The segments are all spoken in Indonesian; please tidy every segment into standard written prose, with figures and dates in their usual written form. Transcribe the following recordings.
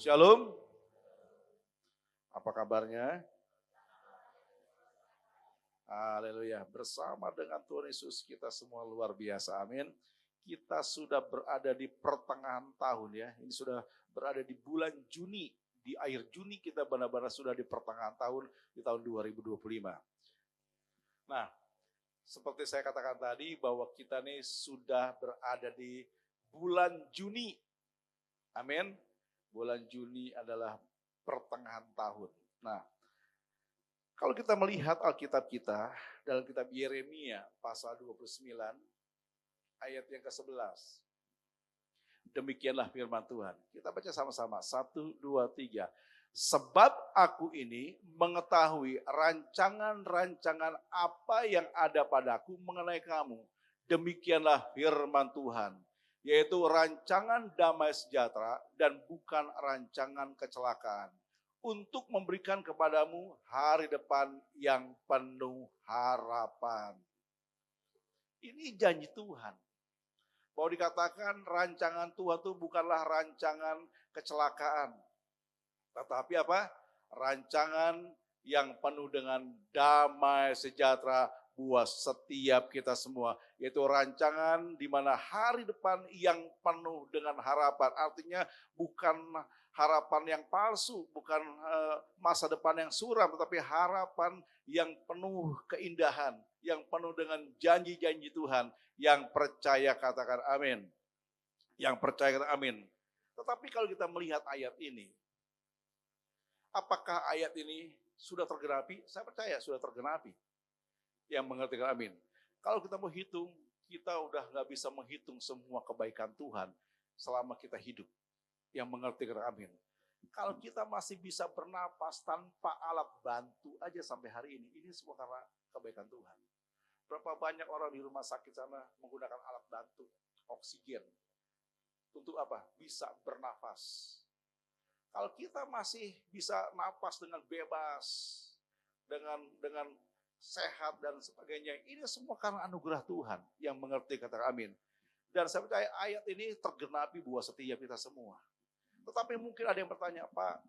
Shalom. Apa kabarnya? Haleluya. Bersama dengan Tuhan Yesus kita semua luar biasa. Amin. Kita sudah berada di pertengahan tahun ya. Ini sudah berada di bulan Juni. Di akhir Juni kita benar-benar sudah di pertengahan tahun, di tahun 2025. Nah, seperti saya katakan tadi bahwa kita nih sudah berada di bulan Juni. Amin. Bulan Juni adalah pertengahan tahun. Nah, kalau kita melihat Alkitab kita dalam kitab Yeremia pasal 29 ayat yang ke-11. Demikianlah firman Tuhan. Kita baca sama-sama. 1, 2, 3. Sebab aku ini mengetahui rancangan-rancangan apa yang ada padaku mengenai kamu. Demikianlah firman Tuhan. Yaitu rancangan damai sejahtera dan bukan rancangan kecelakaan. Untuk memberikan kepadamu hari depan yang penuh harapan. Ini janji Tuhan. Bahwa dikatakan rancangan Tuhan itu bukanlah rancangan kecelakaan. Tetapi apa? Rancangan yang penuh dengan damai sejahtera buat setiap kita semua. Yaitu rancangan di mana hari depan yang penuh dengan harapan. Artinya bukan harapan yang palsu, bukan masa depan yang suram, tetapi harapan yang penuh keindahan, yang penuh dengan janji-janji Tuhan. Yang percaya katakan amin. Yang percaya katakan amin. Tetapi kalau kita melihat ayat ini, apakah ayat ini sudah tergenapi? Saya percaya sudah tergenapi. Yang mengerti katakan amin. Kalau kita mau hitung, kita udah gak bisa menghitung semua kebaikan Tuhan selama kita hidup. Yang mengerti katakan amin. Kalau kita masih bisa bernapas tanpa alat bantu aja sampai hari ini semua karena kebaikan Tuhan. Berapa banyak orang di rumah sakit sana menggunakan alat bantu, oksigen. Untuk apa? Bisa bernafas. Kalau kita masih bisa napas dengan bebas, dengan sehat dan sebagainya, ini semua karena anugerah Tuhan yang mengerti kata amin. Dan saya percaya ayat ini tergenapi buat setiap kita semua. Tetapi mungkin ada yang bertanya, Pak,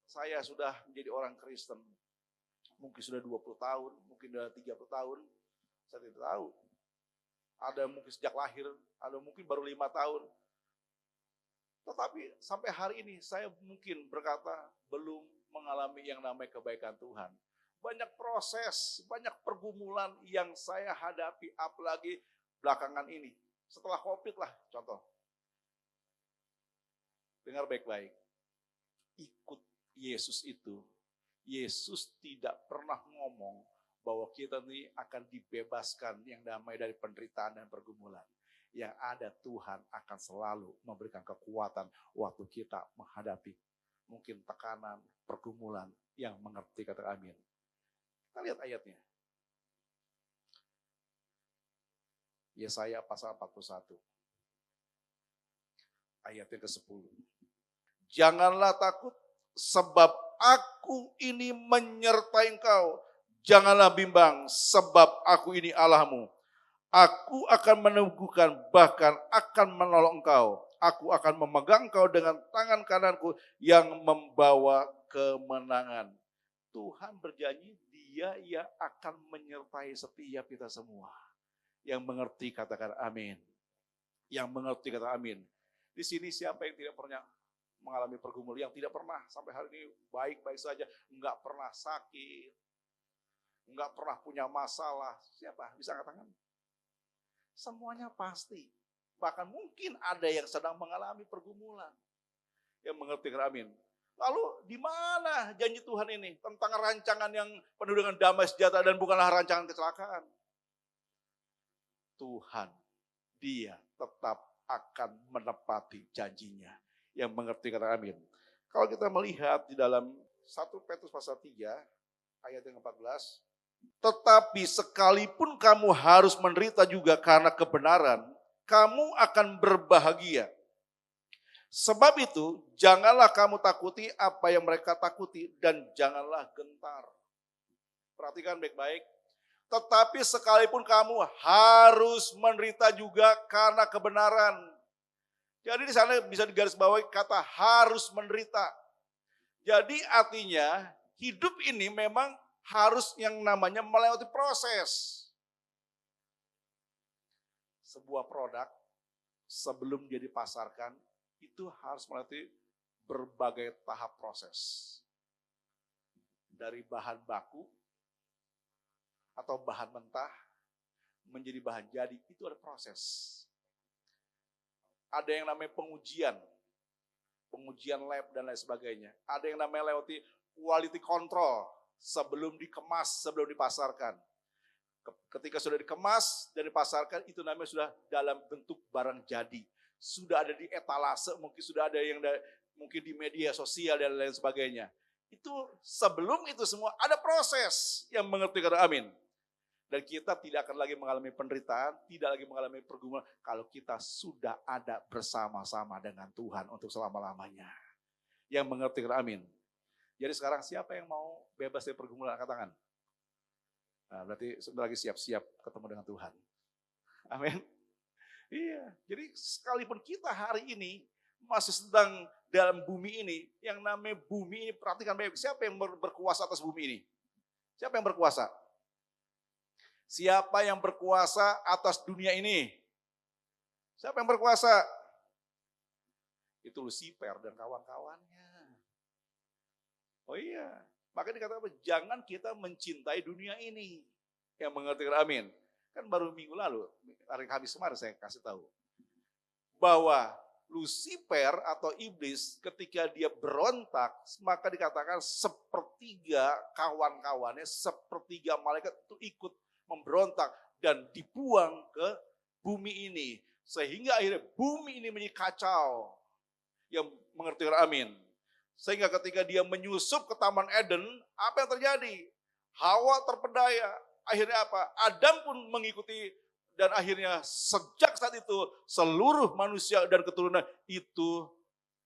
saya sudah menjadi orang Kristen, mungkin sudah 20 tahun, mungkin sudah 30 tahun, saya tidak tahu. Ada mungkin sejak lahir, ada mungkin baru 5 tahun. Tetapi sampai hari ini saya mungkin berkata belum mengalami yang namanya kebaikan Tuhan. Banyak proses, banyak pergumulan yang saya hadapi, apalagi belakangan ini. Setelah COVID lah contoh. Dengar baik-baik. Ikut Yesus itu, Yesus tidak pernah ngomong bahwa kita ini akan dibebaskan yang damai dari penderitaan dan pergumulan. Yang ada Tuhan akan selalu memberikan kekuatan waktu kita menghadapi mungkin tekanan, pergumulan yang mengerti kata amin. Kita lihat ayatnya. Yesaya pasal 41. Ayat yang ke-10. Janganlah takut sebab aku ini menyertai engkau. Janganlah bimbang sebab aku ini Allahmu. Aku akan meneguhkan bahkan akan menolong engkau. Aku akan memegang engkau dengan tangan kananku yang membawa kemenangan. Tuhan berjanji Dia yang akan menyertai setiap kita semua. Yang mengerti katakan amin. Yang mengerti katakan amin. Di sini siapa yang tidak pernah mengalami pergumulan, yang tidak pernah sampai hari ini baik-baik saja, enggak pernah sakit, enggak pernah punya masalah. Siapa? Bisa angkat tangan? Semuanya pasti. Bahkan mungkin ada yang sedang mengalami pergumulan. Yang mengerti katakan amin. Lalu di mana janji Tuhan ini tentang rancangan yang penuh dengan damai sejahtera dan bukanlah rancangan kecelakaan? Tuhan, Dia tetap akan menepati janjinya. Yang mengerti kata amin. Kalau kita melihat di dalam 1 Petrus pasal 3 ayat yang 14. Tetapi sekalipun kamu harus menderita juga karena kebenaran, kamu akan berbahagia. Sebab itu, janganlah kamu takuti apa yang mereka takuti dan janganlah gentar. Perhatikan baik-baik. Tetapi sekalipun kamu harus menderita juga karena kebenaran. Jadi di sana bisa digarisbawahi kata harus menderita. Jadi artinya hidup ini memang harus yang namanya melewati proses. Sebuah produk sebelum dia dipasarkan itu harus melewati berbagai tahap proses. Dari bahan baku atau bahan mentah menjadi bahan jadi, itu ada proses. Ada yang namanya pengujian lab dan lain sebagainya. Ada yang namanya lewati quality control sebelum dikemas, sebelum dipasarkan. Ketika sudah dikemas dan dipasarkan, itu namanya sudah dalam bentuk barang jadi. Sudah ada di etalase, mungkin sudah ada yang mungkin di media sosial dan lain sebagainya. Itu sebelum itu semua ada proses yang mengerti kata amin. Dan kita tidak akan lagi mengalami penderitaan, tidak lagi mengalami pergumulan kalau kita sudah ada bersama-sama dengan Tuhan untuk selama-lamanya. Yang mengerti kata amin. Jadi sekarang siapa yang mau bebas dari pergumulan, angkat tangan. Nah, berarti sebentar lagi siap-siap ketemu dengan Tuhan. Amin. Iya, jadi sekalipun kita hari ini masih sedang dalam bumi ini, yang namanya bumi ini, perhatikan baik, siapa yang berkuasa atas bumi ini? Siapa yang berkuasa? Siapa yang berkuasa atas dunia ini? Siapa yang berkuasa? Itu Lucifer dan kawan-kawannya. Oh iya, makanya dikatakan jangan kita mencintai dunia ini. Yang mengerti amin. Kan baru minggu lalu, hari Kamis kemarin saya kasih tahu. Bahwa Lucifer atau iblis ketika dia berontak, maka dikatakan sepertiga kawan-kawannya, sepertiga malaikat itu ikut memberontak dan dibuang ke bumi ini. Sehingga akhirnya bumi ini menjadi kacau. Yang mengerti amin. Sehingga ketika dia menyusup ke Taman Eden, apa yang terjadi? Hawa terpedaya. Akhirnya apa? Adam pun mengikuti dan akhirnya sejak saat itu seluruh manusia dan keturunan itu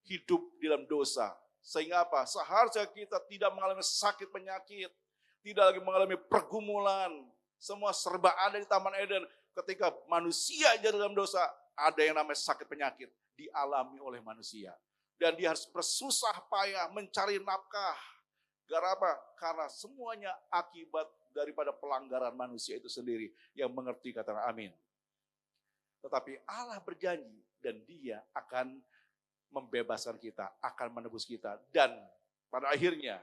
hidup dalam dosa. Sehingga apa? Seharusnya kita tidak mengalami sakit penyakit, tidak lagi mengalami pergumulan. Semua serba ada di Taman Eden. Ketika manusia jadi dalam dosa, ada yang namanya sakit penyakit dialami oleh manusia. Dan dia harus bersusah payah mencari nafkah. Gara apa? Karena semuanya akibat daripada pelanggaran manusia itu sendiri. Yang mengerti kata amin. Tetapi Allah berjanji dan dia akan membebaskan kita, akan menebus kita. Dan pada akhirnya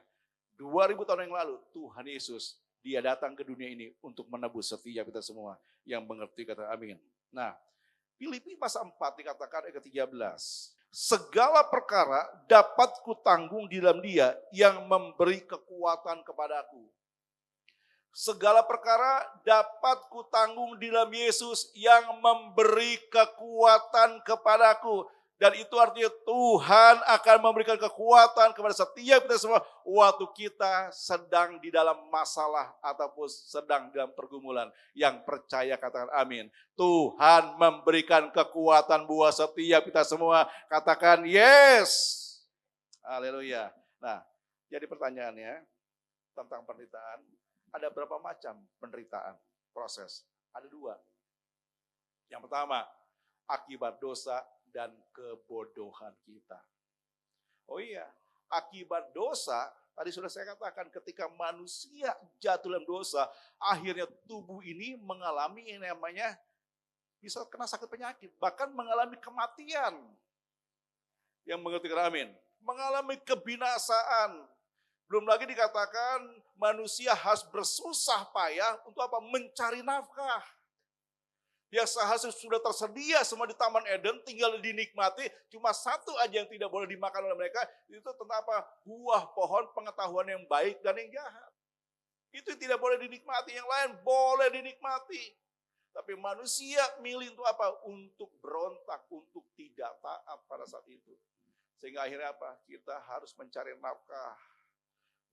2000 tahun yang lalu Tuhan Yesus dia datang ke dunia ini untuk menebus setiap kita semua yang mengerti kata amin. Nah, Filipi pasal 4 dikatakan ayat ke-13. Segala perkara dapat kutanggung di dalam dia yang memberi kekuatan kepadaku. Segala perkara dapat kutanggung di dalam Yesus yang memberi kekuatan kepadaku. Dan itu artinya Tuhan akan memberikan kekuatan kepada setiap kita semua waktu kita sedang di dalam masalah ataupun sedang dalam pergumulan. Yang percaya katakan amin. Tuhan memberikan kekuatan buat setiap kita semua. Katakan yes. Haleluya. Nah, jadi pertanyaannya tentang penderitaan. Ada berapa macam penderitaan proses? Ada 2. Yang pertama, akibat dosa dan kebodohan kita. Oh iya, akibat dosa, tadi sudah saya katakan ketika manusia jatuh dalam dosa, akhirnya tubuh ini mengalami yang namanya bisa kena sakit penyakit, bahkan mengalami kematian. Yang mengerti amin, mengalami kebinasaan. Belum lagi dikatakan manusia harus bersusah payah untuk apa? Mencari nafkah. Yang seharusnya sudah tersedia semua di Taman Eden, tinggal dinikmati, cuma satu aja yang tidak boleh dimakan oleh mereka, itu tentang apa? Buah pohon pengetahuan yang baik dan yang jahat. Itu tidak boleh dinikmati, yang lain boleh dinikmati. Tapi manusia milih untuk apa? Untuk berontak, untuk tidak taat pada saat itu. Sehingga akhirnya apa? Kita harus mencari nafkah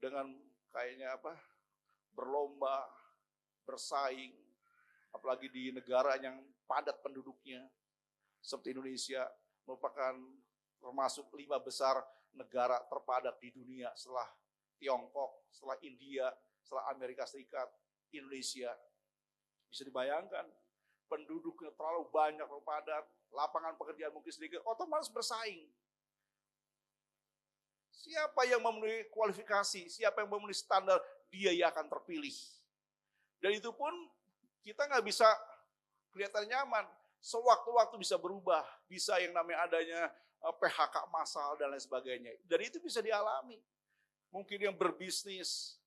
dengan kayaknya apa? Berlomba, bersaing. Apalagi di negara yang padat penduduknya, seperti Indonesia, merupakan termasuk 5 besar negara terpadat di dunia setelah Tiongkok, setelah India, setelah Amerika Serikat, Indonesia. Bisa dibayangkan, penduduknya terlalu banyak, terlalu padat, lapangan pekerjaan mungkin sedikit, otomatis bersaing. Siapa yang memenuhi kualifikasi, siapa yang memenuhi standar, dia yang akan terpilih. Dan itu pun kita nggak bisa kelihatan nyaman. Sewaktu-waktu bisa berubah, bisa yang namanya adanya PHK massal dan lain sebagainya. Dan itu bisa dialami. Mungkin yang berbisnis,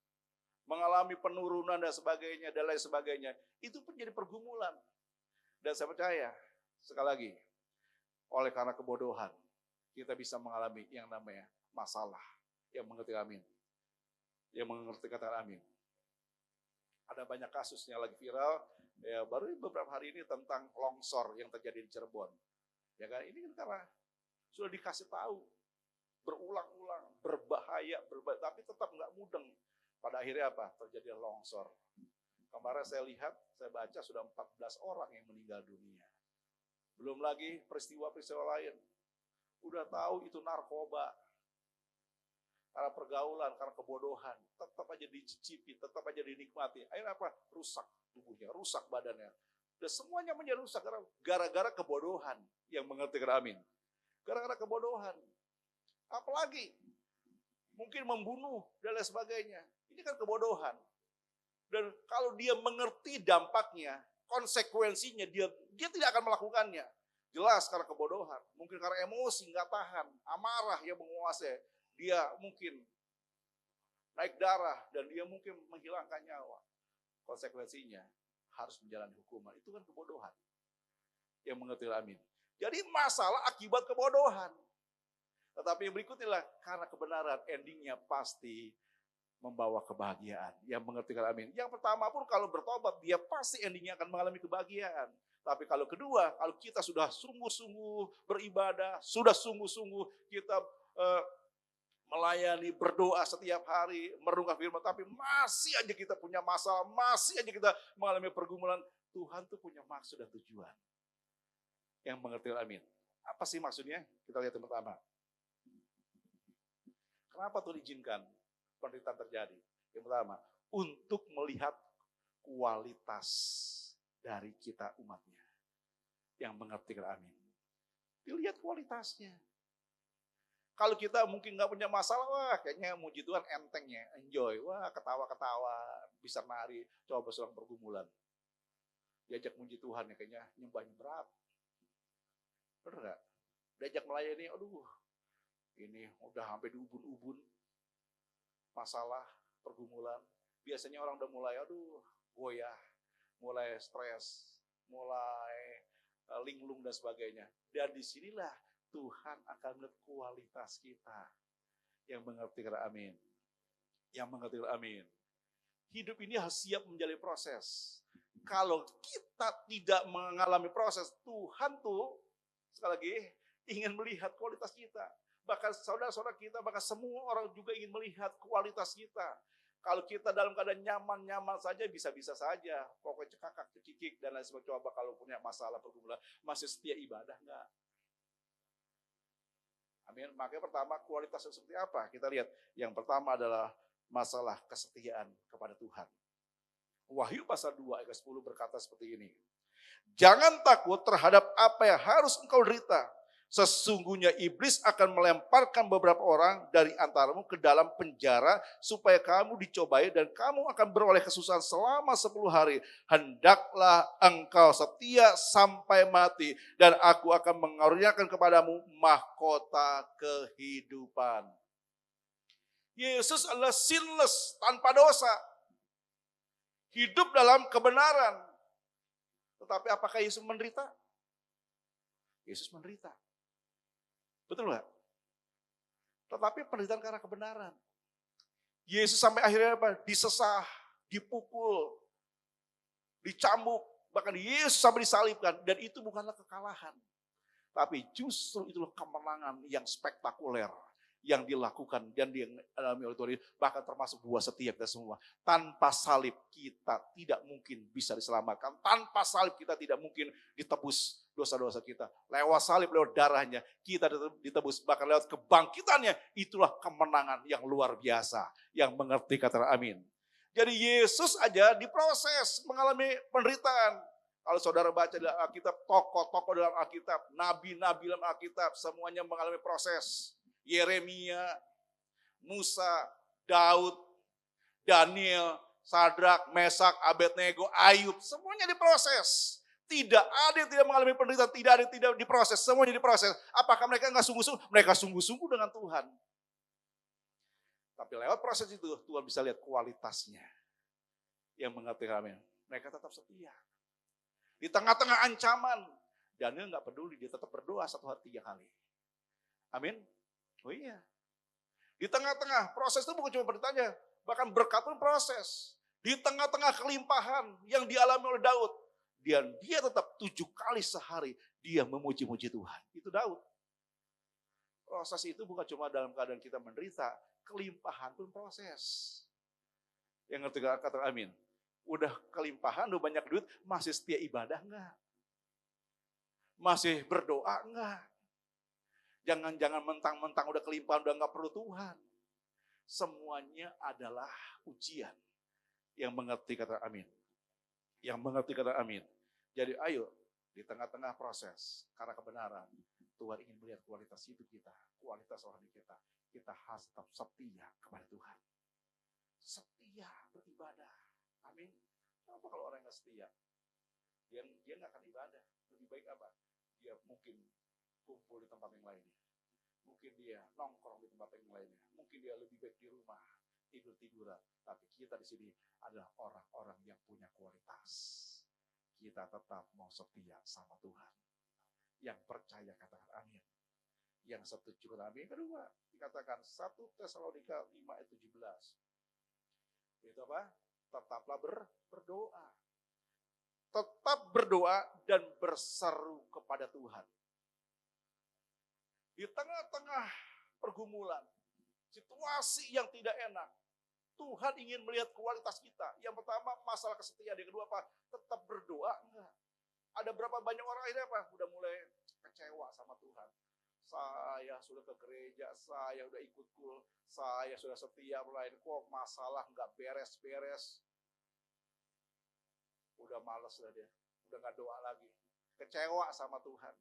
mengalami penurunan dan sebagainya, dan lain sebagainya. Itu pun jadi pergumulan. Dan saya percaya, sekali lagi, oleh karena kebodohan, kita bisa mengalami yang namanya masalah. Yang mengerti amin. Yang mengerti kata amin. Ada banyak kasus yang lagi viral, ya baru beberapa hari ini tentang longsor yang terjadi di Cirebon. Ya kan, ini kan karena sudah dikasih tahu berulang-ulang, berbahaya, tapi tetap nggak mudeng. Pada akhirnya apa? Terjadi longsor. Kemarin saya lihat, saya baca sudah 14 orang yang meninggal dunia. Belum lagi peristiwa-peristiwa lain. Udah tahu itu narkoba. Karena pergaulan, karena kebodohan. Tetap aja dicicipi, tetap aja dinikmati. Akhirnya apa? Rusak tubuhnya, rusak badannya. Dan semuanya menjadi rusak gara-gara kebodohan. Yang mengerti amin. Gara-gara kebodohan. Apalagi mungkin membunuh dan lain sebagainya. Ini kan kebodohan. Dan kalau dia mengerti dampaknya, konsekuensinya, dia tidak akan melakukannya. Jelas karena kebodohan, mungkin karena emosi, nggak tahan, amarah yang menguasai. Dia mungkin naik darah dan dia mungkin menghilangkan nyawa. Konsekuensinya harus menjalani hukuman. Itu kan kebodohan. Yang mengerti amin. Jadi masalah akibat kebodohan. Tetapi yang berikutnya lah, karena kebenaran, endingnya pasti membawa kebahagiaan. Yang mengerti amin. Yang pertama pun kalau bertobat, dia pasti endingnya akan mengalami kebahagiaan. Tapi kalau kedua, kalau kita sudah sungguh-sungguh beribadah, sudah sungguh-sungguh kita melayani, berdoa setiap hari, merenungkan firman, tapi masih aja kita punya masalah, masih aja kita mengalami pergumulan, Tuhan tuh punya maksud dan tujuan. Yang mengerti amin. Apa sih maksudnya? Kita lihat yang pertama. Kenapa Tuhan izinkan penderitaan terjadi? Yang pertama, untuk melihat kualitas dari kita umatnya. Yang mengerti amin. Dilihat kualitasnya. Kalau kita mungkin nggak punya masalah, wah kayaknya muji Tuhan entengnya, enjoy. Wah ketawa-ketawa, bisa nari, coba sedang pergumulan. Diajak muji Tuhan ya kayaknya nyembahnya berat. Bener nggak? Diajak melayani, aduh ini udah sampai di ubun-ubun. Masalah, pergumulan. Biasanya orang udah mulai, aduh goyah, mulai stres, mulai linglung dan sebagainya. Dan disinilah Tuhan akan melihat kualitas kita. Yang mengerti amin. Yang mengerti amin. Hidup ini harus siap menjalani proses. Kalau kita tidak mengalami proses, Tuhan tuh, sekali lagi, ingin melihat kualitas kita. Bahkan saudara-saudara kita, bahkan semua orang juga ingin melihat kualitas kita. Kalau kita dalam keadaan nyaman-nyaman saja, bisa-bisa saja. Pokoknya cekakak, cekikik, dan lain sebagainya. Coba kalau punya masalah pergumulan, masih setia ibadah enggak? Amin. Makanya pertama, kualitasnya seperti apa? Kita lihat. Yang pertama adalah masalah kesetiaan kepada Tuhan. Wahyu pasal 2 ayat 10 berkata seperti ini. Jangan takut terhadap apa yang harus engkau derita. Sesungguhnya iblis akan melemparkan beberapa orang dari antaramu ke dalam penjara supaya kamu dicobai dan kamu akan beroleh kesusahan selama 10 hari. Hendaklah engkau setia sampai mati dan aku akan mengaruniakan kepadamu mahkota kehidupan. Yesus adalah sinless, tanpa dosa. Hidup dalam kebenaran. Tetapi apakah Yesus menderita? Yesus menderita. Betul nggak? Tetapi penderitaan karena kebenaran. Yesus sampai akhirnya apa? Disesah, dipukul, dicambuk, bahkan Yesus sampai disalibkan. Dan itu bukanlah kekalahan. Tapi justru itulah kemenangan yang spektakuler yang dilakukan dan dialami oleh Tuhan. Bahkan termasuk buah setia kita semua. Tanpa salib kita tidak mungkin bisa diselamatkan. Tanpa salib kita tidak mungkin ditebus dosa-dosa kita. Lewat salib, lewat darahnya kita ditebus. Bahkan lewat kebangkitannya, itulah kemenangan yang luar biasa. Yang mengerti kata amin. Jadi Yesus aja diproses mengalami penderitaan. Kalau saudara baca dalam Alkitab, tokoh-tokoh dalam Alkitab, nabi-nabi dalam Alkitab, semuanya mengalami proses. Yeremia, Musa, Daud, Daniel, Sadrak, Mesak, Abednego, Ayub, semuanya diproses. Tidak ada yang tidak mengalami penderitaan, tidak ada yang tidak diproses, semuanya diproses. Apakah mereka nggak sungguh-sungguh? Mereka sungguh-sungguh dengan Tuhan. Tapi lewat proses itu, Tuhan bisa lihat kualitasnya. Yang mengerti kami, mereka tetap setia. Di tengah-tengah ancaman, Daniel nggak peduli, dia tetap berdoa 1 hari 3 kali. Amin. Oh iya. Di tengah-tengah proses itu bukan cuma bertanya, bahkan berkat pun proses. Di tengah-tengah kelimpahan yang dialami oleh Daud, dia tetap 7 kali sehari dia memuji-muji Tuhan. Itu Daud. Proses itu bukan cuma dalam keadaan kita menderita, kelimpahan pun proses. Yang ngerti kata amin. Udah kelimpahan, udah banyak duit, masih setia ibadah enggak? Masih berdoa enggak? Jangan mentang-mentang udah kelimpahan, udah enggak perlu Tuhan. Semuanya adalah ujian. Yang mengerti kata amin. Yang mengerti kata amin. Jadi ayo, di tengah-tengah proses, karena kebenaran, Tuhan ingin melihat kualitas hidup kita, kualitas rohani kita. Kita harus tetap setia kepada Tuhan. Setia beribadah. Amin. Apa kalau orang yang setia? Dia nggak akan ibadah. Lebih baik apa? Dia mungkin kumpul di tempat yang lainnya. Mungkin dia nongkrong di tempat yang lainnya. Mungkin dia lebih baik di rumah, tidur-tiduran. Tapi kita di sini adalah orang-orang yang punya kualitas. Kita tetap mau setia sama Tuhan. Yang percaya katakan amin. Yang setuju katakan amin. Kedua, dikatakan 1 Tesalonika 5 ayat 17. Itu apa? Tetaplah berdoa. Tetap berdoa dan berseru kepada Tuhan. Di tengah-tengah pergumulan, situasi yang tidak enak, Tuhan ingin melihat kualitas kita. Yang pertama, masalah kesetiaan. Yang kedua apa? Tetap berdoa enggak? Ada berapa banyak orang akhirnya apa? Udah mulai kecewa sama Tuhan. Saya sudah ke gereja, saya udah ikut kul, saya sudah setia melayani, kok masalah enggak beres-beres. Udah malas lah dia, udah enggak doa lagi. Kecewa sama Tuhan.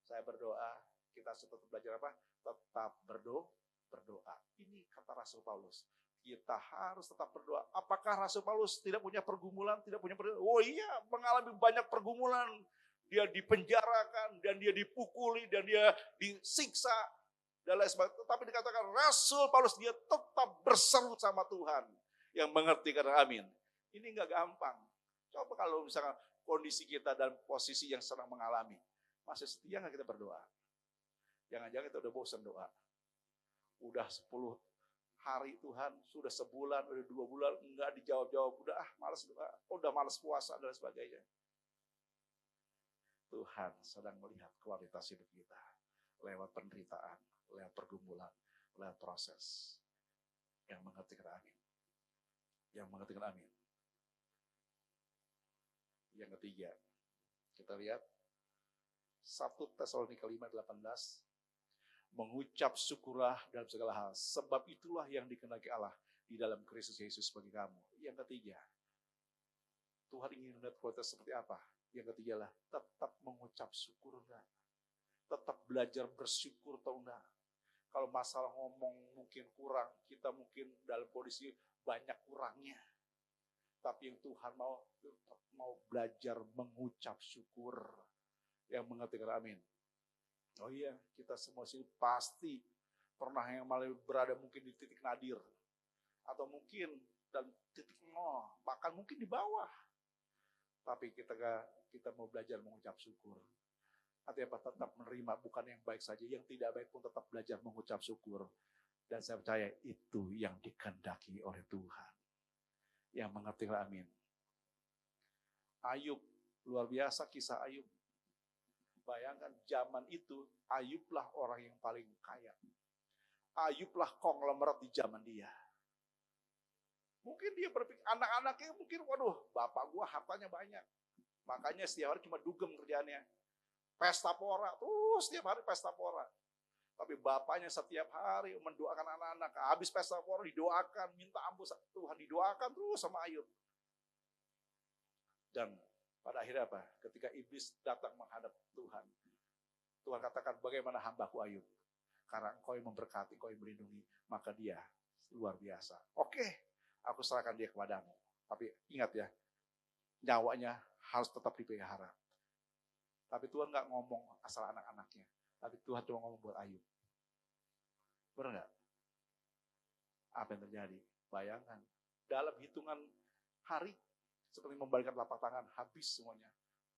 Saya berdoa, kita tetap belajar apa? Tetap berdoa. Ini kata Rasul Paulus. Kita harus tetap berdoa. Apakah Rasul Paulus tidak punya pergumulan? Tidak punya pergumulan? Oh iya, mengalami banyak pergumulan. Dia dipenjarakan, dan dia dipukuli, dan dia disiksa, dan lain sebagainya. Tetapi dikatakan Rasul Paulus, dia tetap berseru sama Tuhan. Yang mengerti kata amin. Ini nggak gampang. Coba kalau misalkan kondisi kita dalam posisi yang sedang mengalami. Masih setia nggak kita berdoa? Jangan-jangan kita udah bosan doa. Udah 10 hari Tuhan, sudah sebulan, udah 2 bulan, enggak dijawab-jawab, udah malas doa, udah malas puasa, dan sebagainya. Tuhan sedang melihat kualitas hidup kita, lewat penderitaan, lewat pergumulan, lewat proses. Yang mengerti kata amin. Yang mengerti kata amin. Yang ketiga, kita lihat 1 Tesalonika 5:18. Mengucap syukurlah dalam segala hal, sebab itulah yang dikehendaki Allah di dalam Kristus Yesus bagi kamu. Yang ketiga, Tuhan ingin melihat kualitas seperti apa? Yang ketiga lah, tetap mengucap syukur enggak? Tetap belajar bersyukur atau enggak? Kalau masalah ngomong mungkin kurang, kita mungkin dalam kondisi banyak kurangnya. Tapi yang Tuhan mau belajar mengucap syukur. Yang mengerti kata amin. Oh iya, kita semua sini pasti pernah yang malah berada mungkin di titik nadir. Atau mungkin dan titik nol, bahkan mungkin di bawah. Tapi kita mau belajar mengucap syukur. Artinya apa? Tetap menerima bukan yang baik saja, yang tidak baik pun tetap belajar mengucap syukur. Dan saya percaya itu yang dikehendaki oleh Tuhan. Yang mengerti amin. Ayub, luar biasa kisah Ayub. Bayangkan zaman itu, Ayublah orang yang paling kaya. Ayublah konglomerat di zaman dia. Mungkin dia berpikir, anak-anaknya mungkin, waduh, bapak gua hartanya banyak. Makanya setiap hari cuma dugem kerjaannya. Pesta pora, terus setiap hari pesta pora. Tapi bapaknya setiap hari mendoakan anak-anak. Habis pesta pora didoakan, minta ampun Tuhan, didoakan terus sama Ayub. Dan pada akhirnya apa? Ketika iblis datang menghadap Tuhan, Tuhan katakan, bagaimana hambaku Ayub? Karena Engkau yang memberkati, Engkau yang melindungi, maka dia luar biasa. Oke, aku serahkan dia kepadamu. Tapi ingat ya, nyawanya harus tetap dipelihara. Tapi Tuhan nggak ngomong asal anak-anaknya. Tapi Tuhan cuma ngomong buat Ayub. Benar nggak? Apa yang terjadi? Bayangkan, dalam hitungan hari, seperti membalikkan telapak tangan, habis semuanya.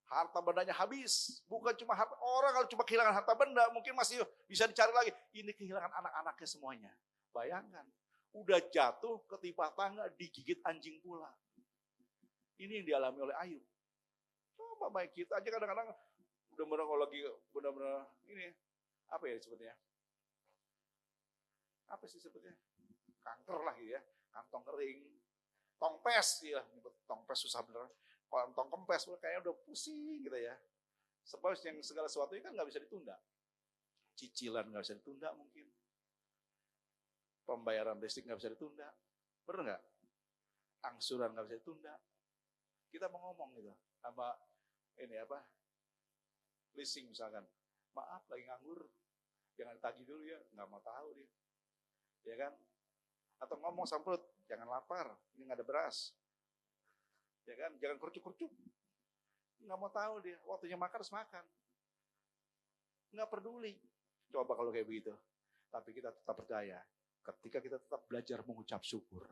Harta bendanya habis. Bukan cuma harta, orang kalau cuma kehilangan harta benda, mungkin masih bisa dicari lagi. Ini kehilangan anak-anaknya semuanya. Bayangkan, udah jatuh, ketimpa tangga, digigit anjing pula. Ini yang dialami oleh Ayub. Coba baik kita aja kadang-kadang, benar-benar kalau lagi benar-benar ini, apa ya sebetulnya? Apa sih sebetulnya? Kanker lah gitu ya. Kantong kering, tongpes ya, tongpes susah bener. Kantong kempes kayaknya udah pusing gitu ya. Sebab yang segala sesuatu kan nggak bisa ditunda. Cicilan nggak bisa ditunda mungkin. Pembayaran listrik nggak bisa ditunda. Bener nggak? Angsuran nggak bisa ditunda. Kita mau ngomong gitu sama ini apa? Leasing misalkan. Maaf lagi nganggur. Jangan tagih dulu ya, nggak mau tahu dia. Ya kan? Atau ngomong samprut, jangan lapar, ini nggak ada beras. Ya kan, jangan kerucuk-kerucuk. Nggak mau tahu dia, waktunya makan harus makan. Nggak peduli. Coba kalau kayak begitu. Tapi kita tetap percaya, ketika kita tetap belajar mengucap syukur,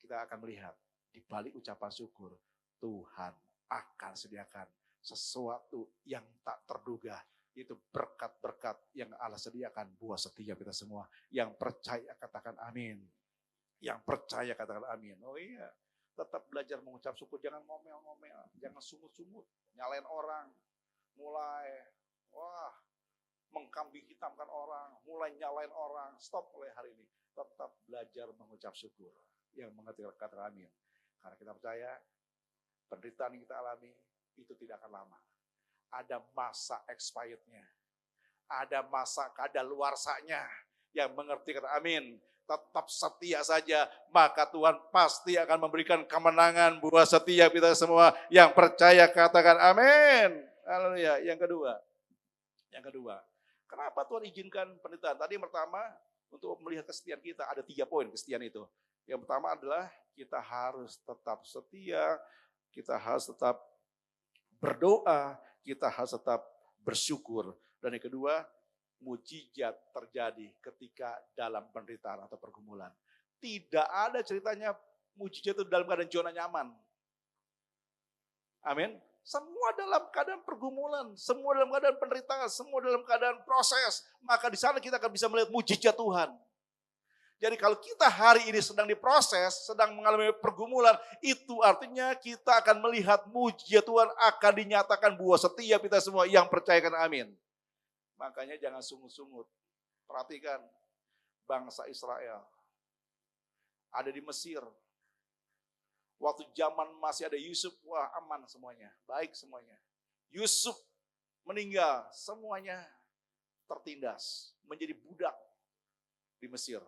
kita akan melihat di balik ucapan syukur, Tuhan akan sediakan sesuatu yang tak terduga. Itu berkat-berkat yang Allah sediakan buat setiap kita semua. Yang percaya katakan amin. Yang percaya katakan amin. Oh iya, tetap belajar mengucap syukur. Jangan ngomel-ngomel, jangan sungut-sungut. Nyalain orang, mulai mengkambing hitamkan orang, mulai nyalain orang. Stop mulai hari ini. Tetap belajar mengucap syukur. Yang mengerti katakan amin. Karena kita percaya penderitaan yang kita alami itu tidak akan lama. Ada masa expirednya, ada masa kadaluarsanya. Yang mengerti kata amin, tetap setia saja, maka Tuhan pasti akan memberikan kemenangan buat setiap kita semua. Yang percaya katakan amin. Haleluya. Yang kedua, kenapa Tuhan izinkan penderitaan? Tadi yang pertama, untuk melihat kesetiaan kita, ada 3 poin kesetiaan itu. Yang pertama adalah kita harus tetap setia, kita harus tetap berdoa, kita harus tetap bersyukur. Dan yang kedua, mujizat terjadi ketika dalam penderitaan atau pergumulan. Tidak ada ceritanya mujizat itu dalam keadaan zona nyaman. Amin. Semua dalam keadaan pergumulan, semua dalam keadaan penderitaan, semua dalam keadaan proses. Maka di sana kita akan bisa melihat mujizat Tuhan. Jadi kalau kita hari ini sedang diproses, sedang mengalami pergumulan, itu artinya kita akan melihat mujizat Tuhan akan dinyatakan buat setiap kita semua yang percayakan amin. Makanya jangan sungut-sungut. Perhatikan bangsa Israel. Ada di Mesir. Waktu zaman masih ada Yusuf, wah aman semuanya, baik semuanya. Yusuf meninggal, semuanya tertindas, menjadi budak di Mesir.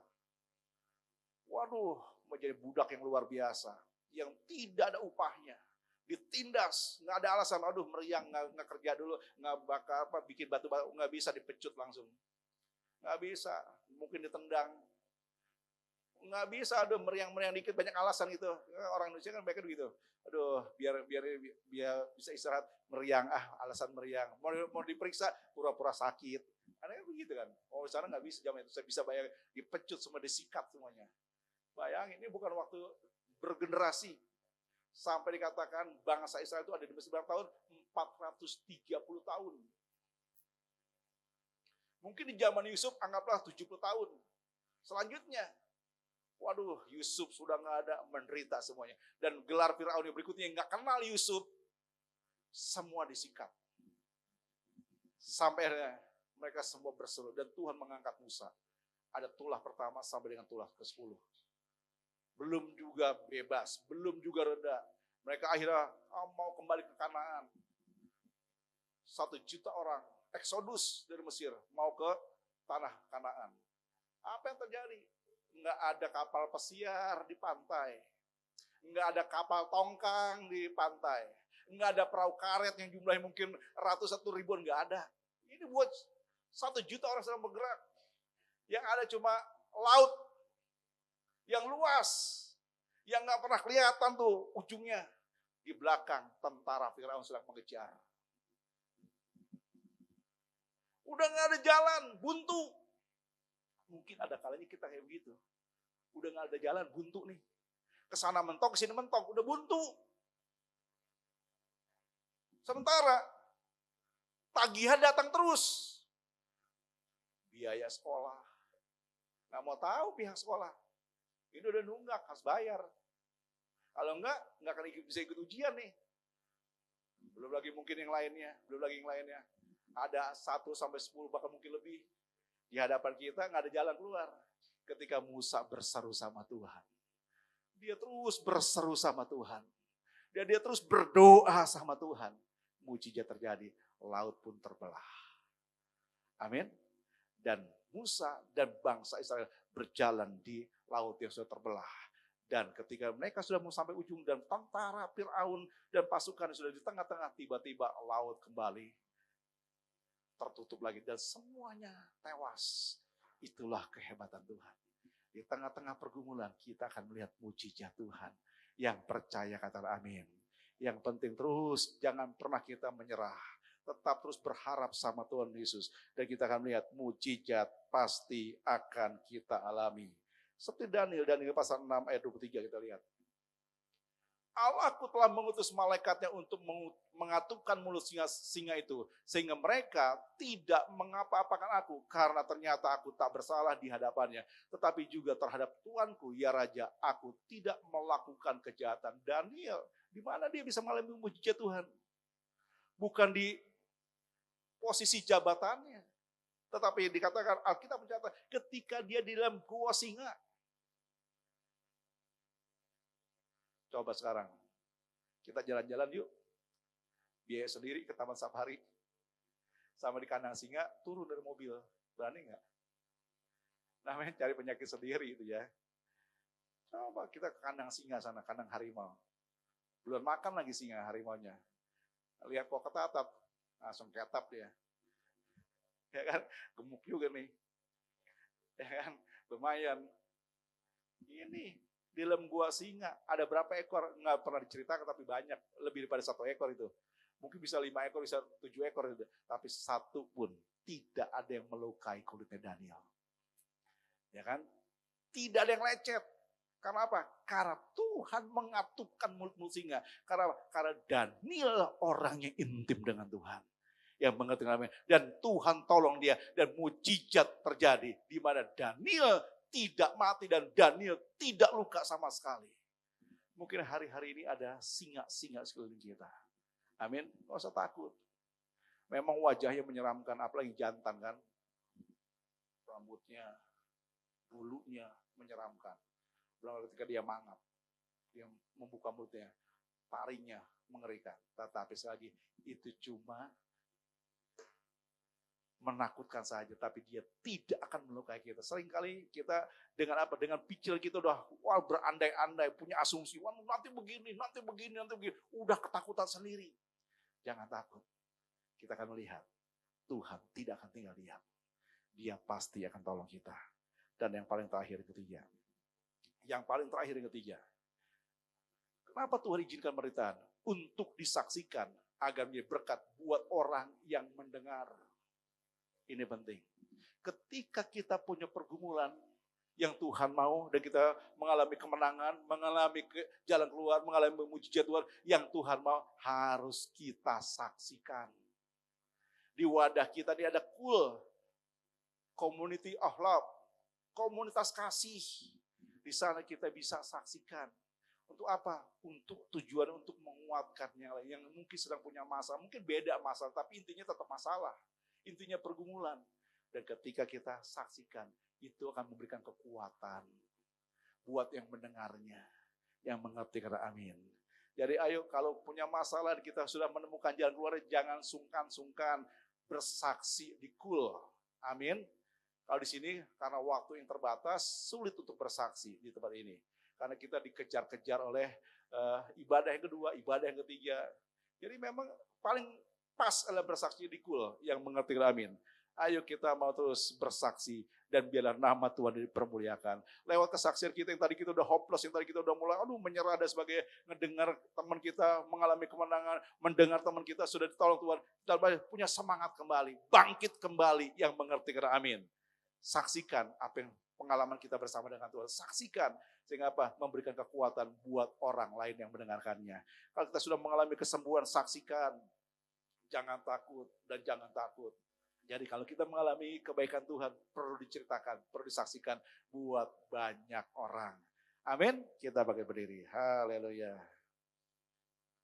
Waduh, menjadi budak yang luar biasa, yang tidak ada upahnya, ditindas, nggak ada alasan. Aduh, meriang nggak kerja dulu, nggak bakal bikin batu, nggak bisa dipecut langsung, nggak bisa, mungkin ditendang, nggak bisa. Aduh, meriang dikit, banyak alasan gitu. Orang Indonesia kan mereka gitu. Aduh, biar bisa istirahat, meriang, alasan meriang. Mau diperiksa, pura-pura sakit. Ada begitu kan? Oh, sana nggak bisa, jam itu saya bisa bayar, dipecut semua, disikat semuanya. Bayangin, ini bukan waktu bergenerasi. Sampai dikatakan bangsa Israel itu ada di Mesir berapa tahun? 430 tahun. Mungkin di zaman Yusuf anggaplah 70 tahun. Selanjutnya, waduh, Yusuf sudah nggak ada, menderita semuanya. Dan gelar Firaun yang berikutnya yang nggak kenal Yusuf, semua disikat. Sampai akhirnya mereka semua berseru dan Tuhan mengangkat Musa. Ada tulah pertama sampai dengan tulah ke-10. Belum juga bebas, belum juga reda. Mereka akhirnya mau kembali ke Kanaan. 1 juta orang eksodus dari Mesir mau ke tanah Kanaan. Apa yang terjadi? Nggak ada kapal pesiar di pantai, nggak ada kapal tongkang di pantai, nggak ada perahu karet yang jumlahnya mungkin ratusan ribuan, nggak ada. Ini buat 1 juta orang sedang bergerak. Yang ada cuma laut yang luas, yang nggak pernah kelihatan tuh ujungnya. Di belakang tentara Firaun sedang mengejar. Udah nggak ada jalan, buntu. Mungkin ada kalanya kita kayak begitu. Udah nggak ada jalan, buntu nih. Kesana mentok, kesini mentok, udah buntu. Sementara tagihan datang terus. Biaya sekolah. Nggak mau tahu pihak sekolah. Ini udah nunggak, harus bayar. Kalau enggak akan bisa ikut ujian nih. Belum lagi mungkin yang lainnya, Ada 1-10 bahkan mungkin lebih. Di hadapan kita nggak ada jalan keluar. Ketika Musa berseru sama Tuhan. Dia terus berseru sama Tuhan. Dan dia terus berdoa sama Tuhan. Mujizat terjadi, laut pun terbelah. Amin. Dan Musa dan bangsa Israel berjalan di laut yang sudah terbelah. Dan ketika mereka sudah mau sampai ujung dan tentara Firaun dan pasukan sudah di tengah-tengah, tiba-tiba laut kembali tertutup lagi dan semuanya tewas. Itulah kehebatan Tuhan. Di tengah-tengah pergumulan kita akan melihat mujizat Tuhan. Yang percaya katakan amin. Yang penting terus jangan pernah kita menyerah. Tetap terus berharap sama Tuhan Yesus. Dan kita akan melihat mujizat pasti akan kita alami. Seperti Daniel pasal 6 ayat 23 kita lihat. Allahku telah mengutus malaikatnya untuk mengatupkan mulut singa itu. Sehingga mereka tidak mengapa-apakan aku. Karena ternyata aku tak bersalah di hadapannya. Tetapi juga terhadap Tuanku, ya Raja, aku tidak melakukan kejahatan. Daniel, di mana dia bisa mengalami mujizat Tuhan? Bukan di posisi jabatannya. Tetapi dikatakan Alkitab mencatat ketika dia di dalam gua singa. Coba sekarang, kita jalan-jalan yuk. Biaya sendiri ke Taman Safari. Sama di kandang singa, turun dari mobil. Berani nggak? Namanya cari penyakit sendiri itu ya. Coba kita ke kandang singa sana, kandang harimau. Belum makan lagi singa harimaunya. Lihat kok ketatap, langsung ketap dia. Ya kan, gemuk juga nih. Ya kan, lumayan. Ini di dalam gua singa, ada berapa ekor? Nggak pernah diceritakan, tapi banyak. Lebih daripada 1 ekor itu. Mungkin bisa 5 ekor, bisa 7 ekor. Itu. Tapi satu pun tidak ada yang melukai kulitnya Daniel. Ya kan? Tidak ada yang lecet. Karena apa? Karena Tuhan mengatupkan mulut singa. Karena Daniel orang yang intim dengan Tuhan. Yang mengerti namanya. Dan Tuhan tolong dia. Dan mujizat terjadi. Di mana Daniel tidak mati dan Daniel tidak luka sama sekali. Mungkin hari-hari ini ada singa-singa sekeliling kita. Amin. Nggak usah takut. Memang wajahnya menyeramkan, apalagi jantan kan. Rambutnya, bulunya menyeramkan. Belum ketika dia mangap, dia membuka mulutnya, taringnya mengerikan. Tetapi sekali lagi, itu cuma menakutkan saja, tapi dia tidak akan melukai kita. Seringkali kita dengan apa? Dengan pikiran kita udah berandai-andai, punya asumsi, wah nanti begini, udah ketakutan sendiri. Jangan takut. Kita akan melihat Tuhan tidak akan tinggal diam. Dia pasti akan tolong kita. Dan yang paling terakhir ketiga. Kenapa Tuhan izinkan penderitaan? Untuk disaksikan agar menjadi berkat buat orang yang mendengar. Ini penting. Ketika kita punya pergumulan yang Tuhan mau dan kita mengalami kemenangan, mengalami jalan keluar, mengalami mujizat Tuhan yang Tuhan mau, harus kita saksikan. Di wadah kita ini ada community of love, komunitas kasih. Di sana kita bisa saksikan. Untuk apa? Untuk tujuan untuk menguatkan yang lain yang mungkin sedang punya masalah, mungkin beda masalah, tapi intinya tetap masalah. Intinya pergumulan. Dan ketika kita saksikan, itu akan memberikan kekuatan buat yang mendengarnya, yang mengerti kata amin. Jadi ayo kalau punya masalah kita sudah menemukan jalan keluar, jangan sungkan-sungkan bersaksi di amin. Kalau di sini karena waktu yang terbatas, sulit untuk bersaksi di tempat ini. Karena kita dikejar-kejar oleh ibadah yang kedua, ibadah yang ketiga. Jadi memang paling pas adalah bersaksi di yang mengerti amin. Ayo kita mau terus bersaksi Dan biarlah nama Tuhan dipermuliakan. Lewat kesaksian kita yang tadi kita udah hopeless, yang tadi kita udah mulai menyerah dan sebagainya. Ngedengar teman kita mengalami kemenangan, mendengar teman kita sudah ditolong Tuhan. Kita punya semangat kembali, bangkit kembali yang mengerti, karena amin. Saksikan apa yang pengalaman kita bersama dengan Tuhan. Saksikan sehingga apa? Memberikan kekuatan buat orang lain yang mendengarkannya. Kalau kita sudah mengalami kesembuhan, saksikan. Jangan takut dan jangan takut. Jadi kalau kita mengalami kebaikan Tuhan, perlu diceritakan, perlu disaksikan buat banyak orang. Amin. Kita pakai berdiri. Haleluya.